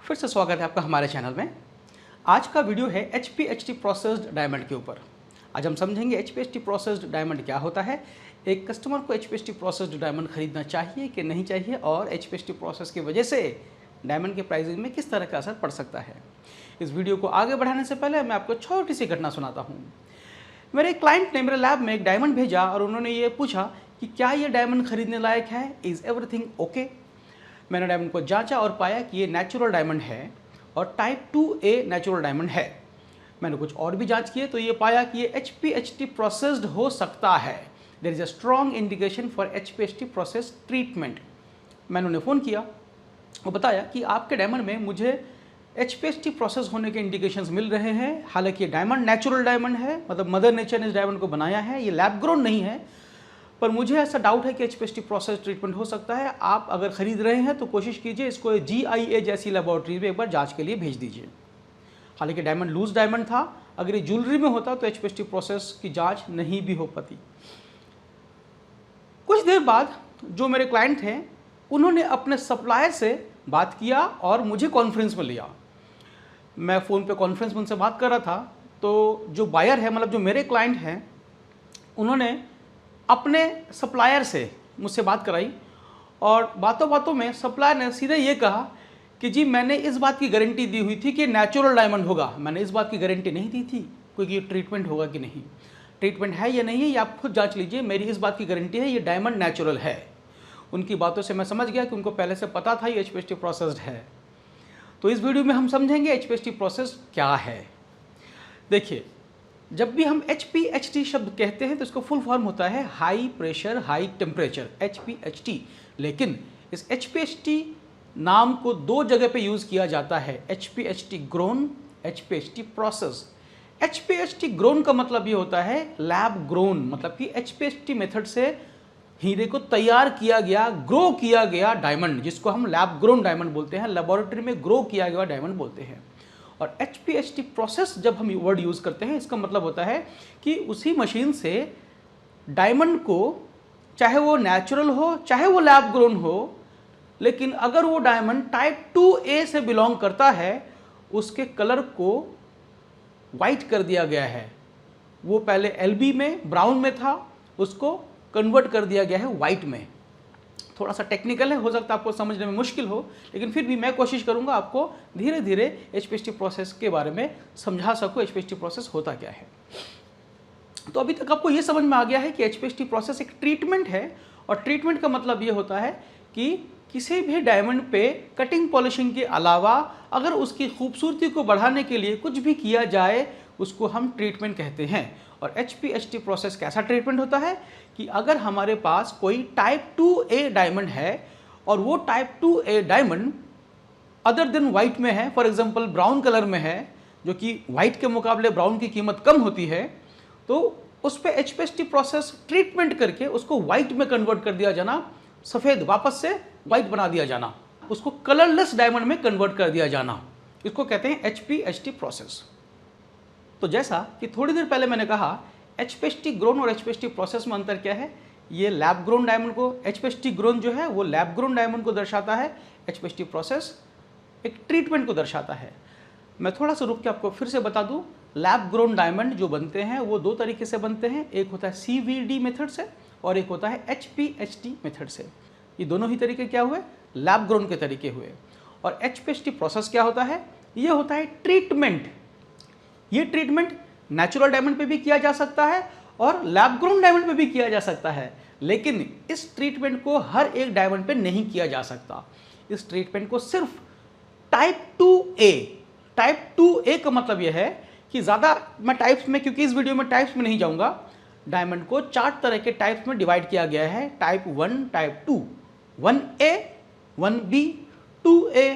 फिर से स्वागत है आपका हमारे चैनल में। आज का वीडियो है HPHT प्रोसेस्ड डायमंड के ऊपर। आज हम समझेंगे HPHT प्रोसेस्ड डायमंड क्या होता है, एक कस्टमर को HPHT प्रोसेस्ड डायमंड खरीदना चाहिए कि नहीं चाहिए, और HPHT प्रोसेस की वजह से डायमंड के प्राइसिंग में किस तरह का असर पड़ सकता है। इस वीडियो को आगे बढ़ाने से पहले मैं आपको छोटी सी घटना सुनाता हूँ। मेरे क्लाइंट ने मेरे लैब में एक डायमंड भेजा और उन्होंने ये पूछा कि क्या ये डायमंड खरीदने लायक है, इज़ एवरीथिंग ओके। मैंने डायमंड को जांचा और पाया कि ये नेचुरल डायमंड है और टाइप 2A नेचुरल डायमंड है। मैंने कुछ और भी जांच किए तो ये पाया कि ये HPHT प्रोसेस्ड हो सकता है। There is a strong indication for HPHT process treatment. मैंने उन्हें फ़ोन किया और बताया कि आपके डायमंड में मुझे HPHT प्रोसेस होने के इंडिकेशंस मिल रहे हैं। हालांकि ये डायमंड नेचुरल डायमंड है, मतलब मदर नेचर ने इस डायमंड को बनाया है, ये लैब ग्रोन नहीं है, पर मुझे ऐसा डाउट है कि HPHT प्रोसेस ट्रीटमेंट हो सकता है। आप अगर खरीद रहे हैं तो कोशिश कीजिए इसको GIA जैसी लेबोरेटरी में एक बार जांच के लिए भेज दीजिए। हालांकि डायमंड लूज डायमंड था, अगर ये ज्वेलरी में होता तो HPHT प्रोसेस की जांच नहीं भी हो पाती। कुछ देर बाद जो मेरे क्लाइंट थे उन्होंने अपने सप्लायर से बात किया और मुझे कॉन्फ्रेंस में लिया। मैं फ़ोन पे कॉन्फ्रेंस में उनसे बात कर रहा था, तो जो बायर है, मतलब जो मेरे क्लाइंट हैं, उन्होंने अपने सप्लायर से मुझसे बात कराई और बातों बातों में सप्लायर ने सीधे ये कहा कि जी मैंने इस बात की गारंटी दी हुई थी कि नेचुरल डायमंड होगा, मैंने इस बात की गारंटी नहीं दी थी क्योंकि ये ट्रीटमेंट होगा कि नहीं, ट्रीटमेंट है या नहीं है ये आप खुद जांच लीजिए, मेरी इस बात की गारंटी है ये डायमंड नेचुरल है। उनकी बातों से मैं समझ गया कि उनको पहले से पता था ये HPHT प्रोसेस्ड है। तो इस वीडियो में हम समझेंगे HPHT प्रोसेस क्या है। देखिए, जब भी हम HPHT शब्द कहते हैं तो इसका फुल फॉर्म होता है high pressure high temperature, HPHT। लेकिन इस HPHT नाम को दो जगह पे यूज़ किया जाता है, HPHT grown, HPHT process. HPHT grown का मतलब ये होता है लैब ग्रोन, मतलब कि HPHT मेथड से हीरे को तैयार किया गया, ग्रो किया गया डायमंड, जिसको हम लैब ग्रोन डायमंड बोलते हैं, लेबोरेटरी में ग्रो किया गया डायमंड बोलते हैं। और HPHT प्रोसेस जब हम वर्ड यूज़ करते हैं इसका मतलब होता है कि उसी मशीन से डायमंड को, चाहे वो नेचुरल हो चाहे वो लैब ग्रोन हो, लेकिन अगर वो डायमंड टाइप 2A से बिलोंग करता है, उसके कलर को वाइट कर दिया गया है। वो पहले LB में ब्राउन में था, उसको कन्वर्ट कर दिया गया है वाइट में। थोड़ा सा टेक्निकल है, हो सकता है आपको समझने में मुश्किल हो, लेकिन फिर भी मैं कोशिश करूंगा आपको धीरे धीरे HPHT प्रोसेस के बारे में समझा सकूं, HPHT प्रोसेस होता क्या है। तो अभी तक आपको ये समझ में आ गया है कि HPHT प्रोसेस एक ट्रीटमेंट है, और ट्रीटमेंट का मतलब ये होता है कि किसी भी डायमंड पे कटिंग पॉलिशिंग के अलावा अगर उसकी खूबसूरती को बढ़ाने के लिए कुछ भी किया जाए उसको हम ट्रीटमेंट कहते हैं। और HPHT प्रोसेस कैसा ट्रीटमेंट होता है कि अगर हमारे पास कोई टाइप 2A डायमंड है और वो type 2A diamond other than white में है, फॉर एग्जांपल ब्राउन कलर में है, जो कि वाइट के मुकाबले ब्राउन की कीमत कम होती है, तो उस पर HPHT प्रोसेस ट्रीटमेंट करके उसको वाइट में कन्वर्ट कर दिया जाना, सफ़ेद वापस से वाइट बना दिया जाना, उसको कलरलेस डायमंड में कन्वर्ट कर दिया जाना, इसको कहते हैं HPHT प्रोसेस। तो जैसा कि थोड़ी देर पहले मैंने कहा, HPHT ग्रोन और HPHT प्रोसेस में अंतर क्या है। ये लैब ग्रोन डायमंड को, HPHT ग्रोन जो है वो लैब ग्रोन डायमंड को दर्शाता है, HPHT प्रोसेस एक ट्रीटमेंट को दर्शाता है। मैं थोड़ा सा रुक के आपको फिर से बता दूं, लैब ग्रोन डायमंड जो बनते हैं वो दो तरीके से बनते हैं, एक होता है CVD मेथड से और एक होता है HPHT मेथड से। ये दोनों ही तरीके क्या हुए, लैब ग्रोन के तरीके हुए। और HPHT प्रोसेस क्या होता है, ये होता है ट्रीटमेंट। ये ट्रीटमेंट नेचुरल डायमंड पे भी किया जा सकता है और लैब ग्रोन डायमंड पे भी किया जा सकता है, लेकिन इस ट्रीटमेंट को हर एक डायमंड पे नहीं किया जा सकता। इस ट्रीटमेंट को सिर्फ टाइप 2A, टाइप 2A का मतलब यह है कि ज़्यादा मैं टाइप्स में, क्योंकि इस वीडियो में टाइप्स में नहीं जाऊंगा, डायमंड को 4 तरह के टाइप्स में डिवाइड किया गया है, type 1, type 2, 1A, 1B, 2A,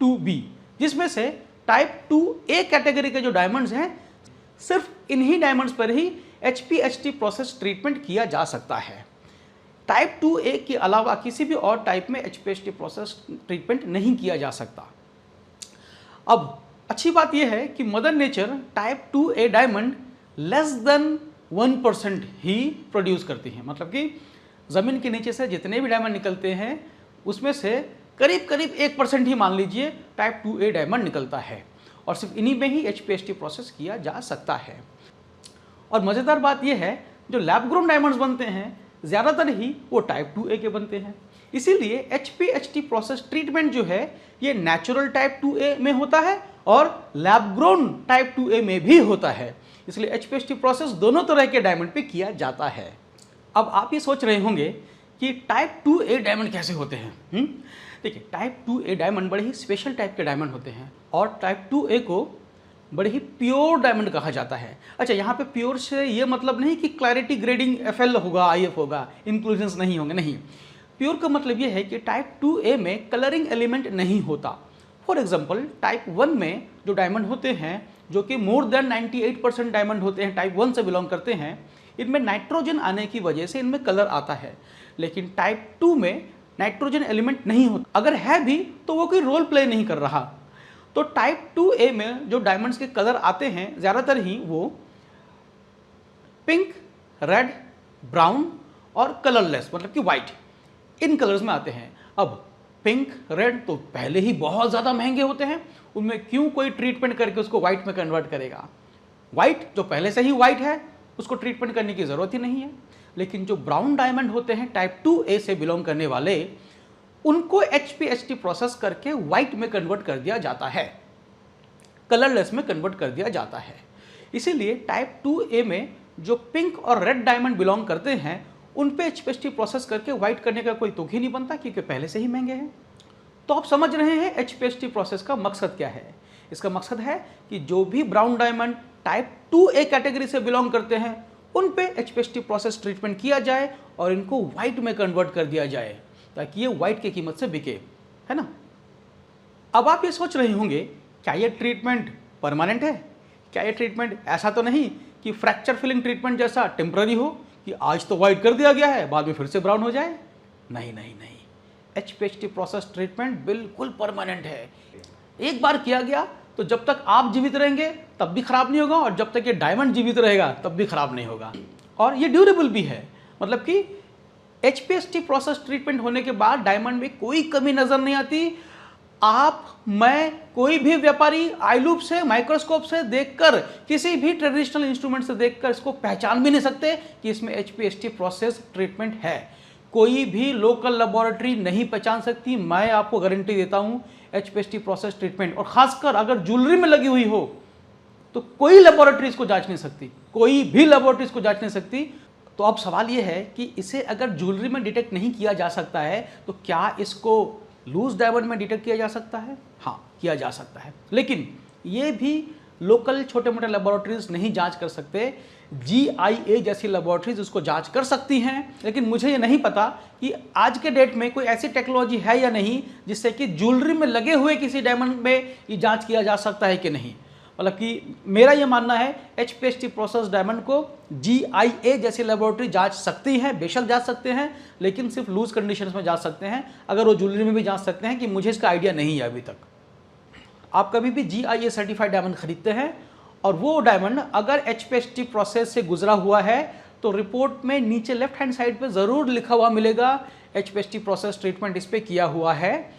2B, जिसमें से टाइप 2A कैटेगरी के जो डायमंड्स हैं सिर्फ इन्हीं डायमंड्स पर ही HPHT प्रोसेस ट्रीटमेंट किया जा सकता है। टाइप 2A के अलावा किसी भी और टाइप में HPHT प्रोसेस ट्रीटमेंट नहीं किया जा सकता। अब अच्छी बात यह है कि mother nature type 2A diamond less than 1% ही प्रोड्यूस करती है, मतलब कि ज़मीन के नीचे से जितने भी डायमंड निकलते हैं उसमें से करीब करीब 1% ही मान लीजिए टाइप 2A डायमंड निकलता है और सिर्फ इन्हीं में ही HPHT प्रोसेस किया जा सकता है। और मज़ेदार बात यह है जो लैब ग्रोन डायमंड्स बनते हैं ज़्यादातर ही वो टाइप 2A के बनते हैं। इसीलिए HPHT प्रोसेस ट्रीटमेंट जो है ये नेचुरल टाइप 2A में होता है और लैब ग्रोन टाइप 2A में भी होता है। इसलिए HPHT प्रोसेस दोनों तरह के डायमंड पे किया जाता है। अब आप ये सोच रहे होंगे कि टाइप 2A डायमंड कैसे होते हैं। देखिए, टाइप 2A डायमंड बड़े ही स्पेशल टाइप के डायमंड होते हैं और टाइप 2A को बड़े ही प्योर डायमंड कहा जाता है। अच्छा, यहाँ पे प्योर से ये मतलब नहीं कि क्लैरिटी ग्रेडिंग FL होगा, IF होगा, इंक्लूजन्स नहीं होंगे, नहीं। प्योर का मतलब ये है कि टाइप 2A में कलरिंग एलिमेंट नहीं होता। फॉर एग्जाम्पल टाइप 1 में जो डायमंड होते हैं जो कि मोर देन 98% डायमंड होते हैं, टाइप 1 से बिलोंग करते हैं, इनमें नाइट्रोजन आने की वजह से इनमें कलर आता है। लेकिन टाइप 2 में नाइट्रोजन एलिमेंट नहीं होता, अगर है भी तो वो कोई रोल प्ले नहीं कर रहा। तो टाइप 2A में जो डायमंड्स के कलर आते हैं ज़्यादातर ही वो पिंक, रेड, ब्राउन और कलरलेस मतलब कि वाइट, इन कलर्स में आते हैं। अब पिंक, रेड तो पहले ही बहुत ज़्यादा महंगे होते हैं, उनमें क्यों कोई ट्रीटमेंट करके उसको वाइट में कन्वर्ट करेगा। वाइट जो पहले से ही वाइट है उसको ट्रीटमेंट करने की ज़रूरत ही नहीं है। लेकिन जो ब्राउन डायमंड होते हैं टाइप 2A से बिलोंग करने वाले, उनको HPHT प्रोसेस करके वाइट में कन्वर्ट कर दिया जाता है, कलरलेस में कन्वर्ट कर दिया जाता है। इसीलिए टाइप 2A में जो पिंक और रेड डायमंड बिलोंग करते हैं उन पे HPHT प्रोसेस करके वाइट करने का कोई तुक ही नहीं बनता क्योंकि पहले से ही महंगे हैं। तो आप समझ रहे हैं HPHT प्रोसेस का मकसद क्या है। इसका मकसद है कि जो भी brown diamond type 2A category से बिलोंग करते हैं उन पे HPHT प्रोसेस ट्रीटमेंट किया जाए और इनको वाइट में कन्वर्ट कर दिया जाए ताकि ये वाइट की कीमत से बिके, है ना। अब आप ये सोच रहे होंगे क्या ये ट्रीटमेंट परमानेंट है, क्या ये ट्रीटमेंट ऐसा तो नहीं कि फ्रैक्चर फिलिंग ट्रीटमेंट जैसा टेम्पररी हो कि आज तो वाइट कर दिया गया है बाद में फिर से ब्राउन हो जाए। नहीं नहीं नहीं, HPHT प्रोसेस ट्रीटमेंट बिल्कुल परमानेंट है। एक बार किया गया तो जब तक आप जीवित रहेंगे तब भी खराब नहीं होगा और जब तक ये डायमंड जीवित रहेगा तब भी खराब नहीं होगा। और ये ड्यूरेबल भी है, मतलब कि HPHT प्रोसेस ट्रीटमेंट होने के बाद डायमंड में कोई कमी नजर नहीं आती। आप, मैं, कोई भी व्यापारी आई लूप से, माइक्रोस्कोप से देखकर, किसी भी ट्रेडिशनल इंस्ट्रूमेंट से देखकर इसको पहचान भी नहीं सकते कि इसमें HPHT प्रोसेस ट्रीटमेंट है। कोई भी लोकल लेबोरेटरी नहीं पहचान सकती। मैं आपको गारंटी देता हूं HPHT प्रोसेस ट्रीटमेंट, और खासकर अगर ज्वेलरी में लगी हुई हो तो कोई लेबोरेटरी इसको जांच नहीं सकती, कोई भी लेबोरेटरी इसको जांच नहीं सकती। तो अब सवाल यह है कि इसे अगर ज्वेलरी में डिटेक्ट नहीं किया जा सकता है तो क्या इसको लूज डायमंड में डिटेक्ट किया जा सकता है? हाँ, किया जा सकता है, लेकिन ये भी लोकल छोटे मोटे लेबोरेटरीज नहीं जांच कर सकते। GIA जैसी लेबोरेटरीज उसको जांच कर सकती हैं, लेकिन मुझे ये नहीं पता कि आज के डेट में कोई ऐसी टेक्नोलॉजी है या नहीं जिससे कि ज्वेलरी में लगे हुए किसी डायमंड में ये जांच किया जा सकता है कि नहीं। मतलब कि मेरा ये मानना है HPHT प्रोसेस डायमंड को GIA जैसी लेबोरेटरी जांच सकती है, बेशक जांच सकते हैं, लेकिन सिर्फ लूज कंडीशंस में जांच सकते हैं। अगर वो ज्वेलरी में भी जांच सकते हैं कि मुझे इसका आइडिया नहीं है अभी तक। आप कभी भी GIA सर्टिफाइड डायमंड खरीदते हैं और वो डायमंड अगर HPHT प्रोसेस से गुजरा हुआ है तो रिपोर्ट में नीचे लेफ्ट हैंड साइड पे ज़रूर लिखा हुआ मिलेगा HPHT प्रोसेस ट्रीटमेंट इस पे किया हुआ है,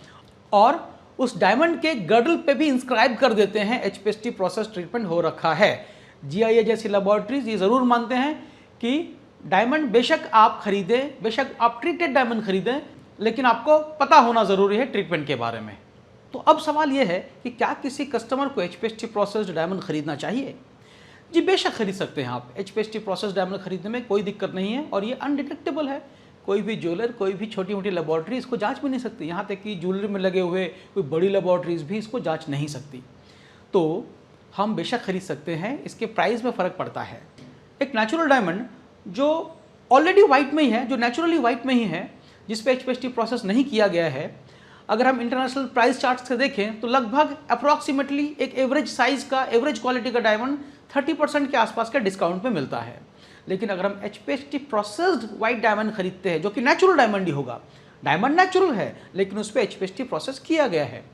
और उस डायमंड के गर्डल पे भी इंस्क्राइब कर देते हैं HPHT प्रोसेस ट्रीटमेंट हो रखा है। GIA जैसी लेबोरेटरीज ये ज़रूर मानते हैं कि डायमंड बेशक आप खरीदें, बेशक आप ट्रीटेड डायमंड खरीदें, लेकिन आपको पता होना ज़रूरी है ट्रीटमेंट के बारे में। तो अब सवाल यह है कि क्या किसी कस्टमर को HPHT प्रोसेस डायमंड खरीदना चाहिए? जी बेशक खरीद सकते हैं आप। HPHT प्रोसेस डायमंड खरीदने में कोई दिक्कत नहीं है और ये अनडिटेक्टेबल है। कोई भी ज्वेलर, कोई भी छोटी मोटी लेबोरेटरी इसको जांच भी नहीं सकती, यहाँ तक कि ज्वेलरी में लगे हुए कोई बड़ी लेबोरेटरीज भी इसको जांच नहीं सकती। तो हम बेशक खरीद सकते हैं, इसके प्राइस में फ़र्क पड़ता है। एक नेचुरल डायमंड जो ऑलरेडी वाइट में ही है, जो नेचुरली वाइट में ही है, जिस पे HPHT प्रोसेस नहीं किया गया है, अगर हम इंटरनेशनल प्राइस चार्ट से देखें तो लगभग अप्रॉक्सीमेटली एक एवरेज साइज का, एवरेज क्वालिटी का डायमंड 30% के आसपास के डिस्काउंट में मिलता है। लेकिन अगर हम HPHT प्रोसेस्ड वाइट डायमंड खरीदते हैं जो कि नेचुरल डायमंड ही होगा, डायमंड नेचुरल है लेकिन उस पर HPHT प्रोसेस किया गया है,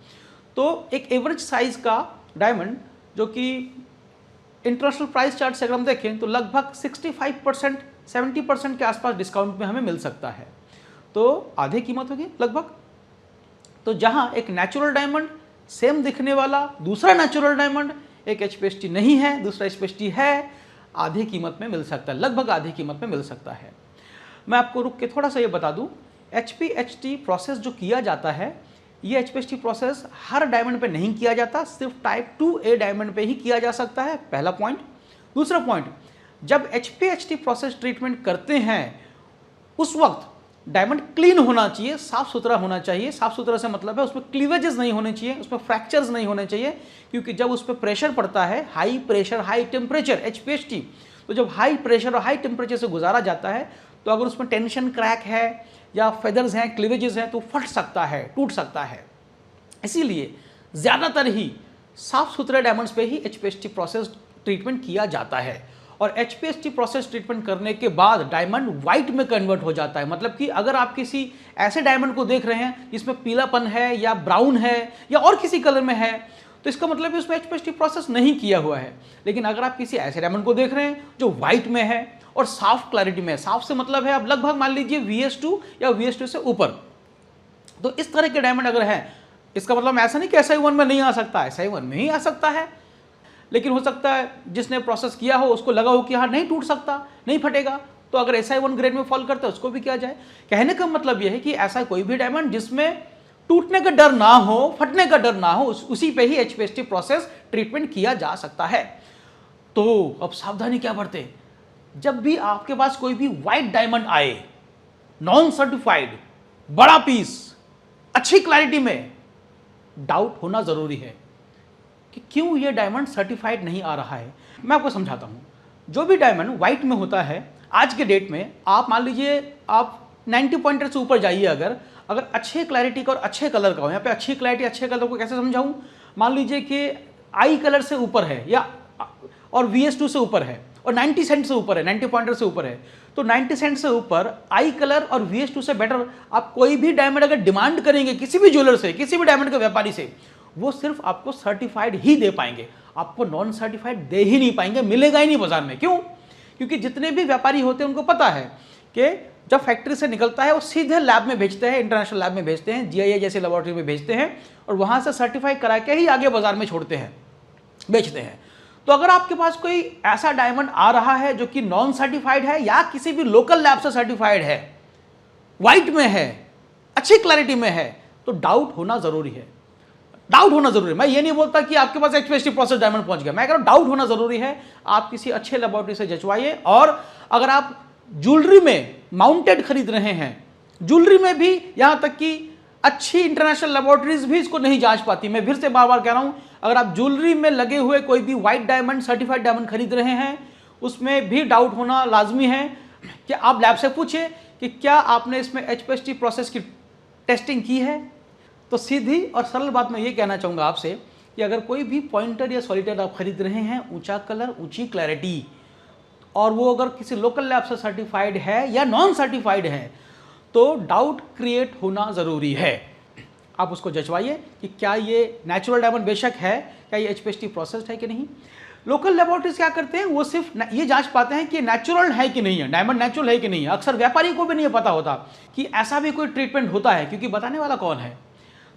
तो एक एवरेज साइज का डायमंड जो कि इंटरनेशनल प्राइस चार्ट से अगर हम देखें तो लगभग 65%, 70% के आसपास डिस्काउंट में हमें मिल सकता है। तो आधी कीमत होगी लगभग। तो जहां एक नेचुरल डायमंड सेम दिखने वाला दूसरा नेचुरल डायमंड, एक HPHT नहीं है दूसरा HPHT है, आधी कीमत में मिल सकता है, लगभग आधी कीमत में मिल सकता है। मैं आपको रुक के थोड़ा सा ये बता दूं, HPHT प्रोसेस जो किया जाता है, ये HPHT प्रोसेस हर डायमंड पे नहीं किया जाता, सिर्फ टाइप 2A डायमंड पे ही किया जा सकता है, पहला पॉइंट। दूसरा पॉइंट, जब HPHT प्रोसेस ट्रीटमेंट करते हैं उस वक्त डायमंड क्लीन होना चाहिए, साफ सुथरा होना चाहिए। साफ सुथरा से मतलब है उसमें क्लीवेजेस नहीं होने चाहिए, उसमें फ्रैक्चर्स नहीं होने चाहिए, क्योंकि जब उस पर प्रेशर पड़ता है, high pressure high temperature HPHT, तो जब हाई प्रेशर और हाई टेम्परेचर से गुजारा जाता है तो अगर उसमें टेंशन क्रैक है या फेदर्स हैं, क्लीवेजेस हैं, तो फट सकता है, टूट सकता है। इसीलिए ज़्यादातर ही साफ सुथरे डायमंड्स पे ही HPHT प्रोसेस ट्रीटमेंट किया जाता है। और HPHT प्रोसेस ट्रीटमेंट करने के बाद डायमंड वाइट में कन्वर्ट हो जाता है। मतलब कि अगर आप किसी ऐसे डायमंड को देख रहे हैं जिसमें पीलापन है या ब्राउन है या और किसी कलर में है, तो इसका मतलब है उसमें HPHT प्रोसेस नहीं किया हुआ है। लेकिन अगर आप किसी ऐसे डायमंड को देख रहे हैं जो वाइट में है और साफ क्लैरिटी में है, साफ से मतलब है आप लगभग मान लीजिए VS2 या VS2 से ऊपर, तो इस तरह के डायमंड अगर हैं, इसका मतलब ऐसा नहीं कि SI1 में नहीं आ सकता, SI1 में ही आ सकता है। लेकिन हो सकता है जिसने प्रोसेस किया हो उसको लगा हो कि हाँ नहीं टूट सकता, नहीं फटेगा, तो अगर SI1 ग्रेड में फॉल करता है उसको भी किया जाए। कहने का मतलब यह है कि ऐसा कोई भी डायमंड जिसमें टूटने का डर ना हो, फटने का डर ना हो, उसी पे ही HPHT प्रोसेस ट्रीटमेंट किया जा सकता है। तो अब सावधानी क्या बरते, जब भी आपके पास कोई भी व्हाइट डायमंड आए, नॉन सर्टिफाइड, बड़ा पीस, अच्छी क्लैरिटी में, डाउट होना जरूरी है कि क्यों ये डायमंड सर्टिफाइड नहीं आ रहा है। मैं आपको समझाता हूं। जो भी डायमंड व्हाइट में होता है आज के डेट में, आप मान लीजिए आप 90 पॉइंटर से ऊपर जाइए, अगर अच्छे क्लैरिटी का और अच्छे कलर का हो, यहाँ पे अच्छी क्लैरिटी अच्छे कलर को कैसे समझाऊं, मान लीजिए कि आई कलर से ऊपर है या और VS2 से ऊपर है और 90 सेंट से ऊपर है, 90 पॉइंटर से ऊपर है, तो 90 सेंट से ऊपर आई कलर और VS2 से बेटर आप कोई भी डायमंड अगर डिमांड करेंगे किसी भी ज्वेलर से, किसी भी डायमंड के व्यापारी से, वो सिर्फ आपको सर्टिफाइड ही दे पाएंगे, आपको नॉन सर्टिफाइड दे ही नहीं पाएंगे, मिलेगा ही नहीं बाजार में। क्यों? क्योंकि जितने भी व्यापारी होते हैं उनको पता है कि जब फैक्ट्री से निकलता है वो सीधे लैब में भेजते हैं, इंटरनेशनल लैब में भेजते हैं, GIA जैसी लेबोरेटरी में भेजते हैं और वहां से सर्टिफाई करा के ही आगे बाजार में छोड़ते हैं, बेचते हैं। तो अगर आपके पास कोई ऐसा डायमंड आ रहा है जो कि नॉन सर्टिफाइड है या किसी भी लोकल लैब से सर्टिफाइड है, व्हाइट में है, अच्छी क्लैरिटी में है, तो डाउट होना जरूरी है। डाउट होना जरूरी है। मैं ये नहीं बोलता कि आपके पास HPHT प्रोसेस डायमंड पहुंच गया, मैं कह रहा हूं डाउट होना जरूरी है। आप किसी अच्छे लेबोरेटरी से जचवाइए। और अगर आप ज्वेलरी में माउंटेड खरीद रहे हैं, ज्वेलरी में भी यहां तक कि अच्छी इंटरनेशनल लेबोरेटरीज भी इसको नहीं जांच पाती। मैं फिर से बार बार कह रहा हूं, अगर आप ज्वेलरी में लगे हुए कोई भी व्हाइट डायमंड, सर्टिफाइड डायमंड खरीद रहे हैं, उसमें भी डाउट होना लाजमी है कि आप लैब से पूछिए कि क्या आपने इसमें HPHT प्रोसेस की टेस्टिंग की है। तो सीधी और सरल बात मैं ये कहना चाहूँगा आपसे कि अगर कोई भी पॉइंटर या सॉलिटेड आप खरीद रहे हैं, ऊंचा कलर, ऊंची क्लैरिटी, और वो अगर किसी लोकल लैब से सर्टिफाइड है या नॉन सर्टिफाइड है, तो डाउट क्रिएट होना ज़रूरी है। आप उसको जचवाइए कि क्या ये नेचुरल डायमंड बेशक है, क्या ये HPHT प्रोसेस्ड है कि नहीं। लोकल लेबोरेटरीज क्या करते हैं, वो सिर्फ ये जांच पाते हैं कि नेचुरल है कि नहीं है, डायमंड नेचुरल है कि नहीं है। अक्सर व्यापारी को भी नहीं पता होता कि ऐसा भी कोई ट्रीटमेंट होता है, क्योंकि बताने वाला कौन है।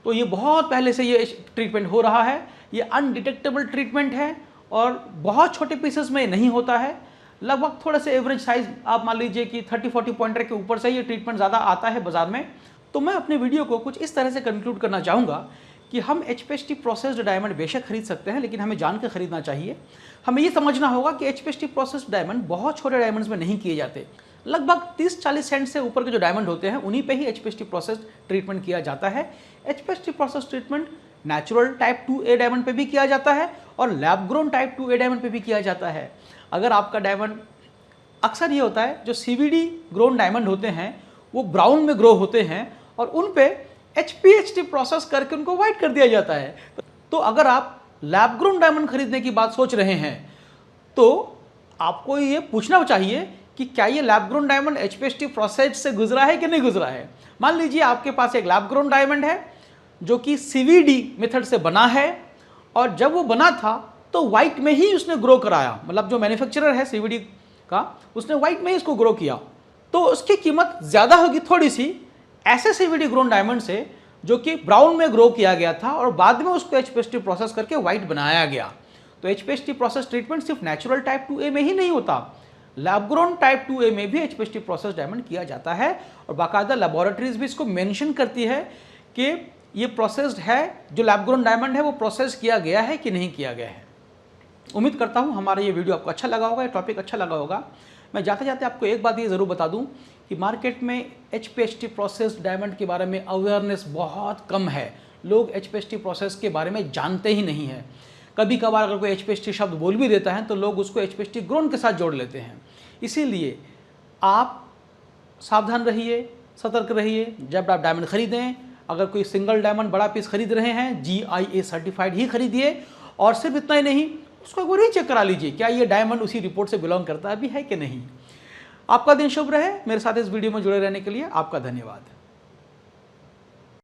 तो ये बहुत पहले से ये ट्रीटमेंट हो रहा है, ये अनडिटेक्टेबल ट्रीटमेंट है और बहुत छोटे पीसेस में नहीं होता है। लगभग थोड़े से एवरेज साइज आप मान लीजिए कि 30-40 पॉइंटर के ऊपर से ये ट्रीटमेंट ज़्यादा आता है बाजार में। तो मैं अपने वीडियो को कुछ इस तरह से कंक्लूड करना चाहूँगा कि हम HPHT प्रोसेस्ड डायमंड बेशक खरीद सकते हैं, लेकिन हमें जान के खरीदना चाहिए। हमें ये समझना होगा कि HPHT प्रोसेस्ड डायमंड बहुत छोटे डायमंड्स में नहीं किए जाते। लगभग 30-40 सेंट से ऊपर के जो डायमंड होते हैं उन्हीं पे ही HPHT प्रोसेस्ड ट्रीटमेंट किया जाता है। HPHT process treatment natural type 2A diamond पे भी किया जाता है और lab grown type 2A diamond पे भी किया जाता है। अगर आपका डायमंड, अक्सर ये होता है जो CVD ग्रोन डायमंड होते हैं वो ब्राउन में ग्रो होते हैं और उन पे HPHT प्रोसेस करके उनको वाइट कर दिया जाता है। तो अगर आप लैब ग्रोन डायमंड खरीदने की बात सोच रहे हैं तो आपको ये पूछना चाहिए कि क्या ये lab grown diamond HPHT process से गुजरा है कि नहीं गुजरा है। मान लीजिए आपके पास एक लैब ग्रोन डायमंड है जो कि CVD मेथड से बना है और जब वो बना था तो वाइट में ही उसने ग्रो कराया, मतलब जो मैन्युफैक्चरर है CVD का उसने वाइट में ही इसको ग्रो किया, तो उसकी कीमत ज़्यादा होगी थोड़ी सी ऐसे CVD ग्रोन डायमंड से जो कि ब्राउन में ग्रो किया गया था और बाद में उसको HPHT प्रोसेस करके वाइट बनाया गया। तो HPHT प्रोसेस ट्रीटमेंट सिर्फ नेचुरल टाइप 2A में ही नहीं होता, लैब ग्रोन टाइप 2A में भी HPHT प्रोसेस डायमंड किया जाता है और बाकायदा लेबोरेटरीज भी इसको मेंशन करती है कि ये प्रोसेस्ड है, जो लैब ग्रोन डायमंड है वो प्रोसेस किया गया है कि नहीं किया गया है। उम्मीद करता हूँ हमारा ये वीडियो आपको अच्छा लगा होगा, ये टॉपिक अच्छा लगा होगा। मैं जाते जाते आपको एक बात ये ज़रूर बता दूँ कि मार्केट में HPHT प्रोसेस्ड डायमंड के बारे में अवेयरनेस बहुत कम है। लोग HPHT प्रोसेस के बारे में जानते ही नहीं हैं। कभी कभार अगर कोई HPHT शब्द बोल भी देता है तो लोग उसको HPHT ग्रोन के साथ जोड़ लेते हैं। इसीलिए आप सावधान रहिए, सतर्क रहिए जब आप डायमंड खरीदें। अगर कोई सिंगल डायमंड बड़ा पीस खरीद रहे हैं, GIA सर्टिफाइड ही खरीदिए। और सिर्फ इतना ही नहीं, उसको एक बार रीचेक करा लीजिए क्या ये डायमंड उसी रिपोर्ट से बिलोंग करता भी है कि नहीं। आपका दिन शुभ रहे। मेरे साथ इस वीडियो में जुड़े रहने के लिए आपका धन्यवाद।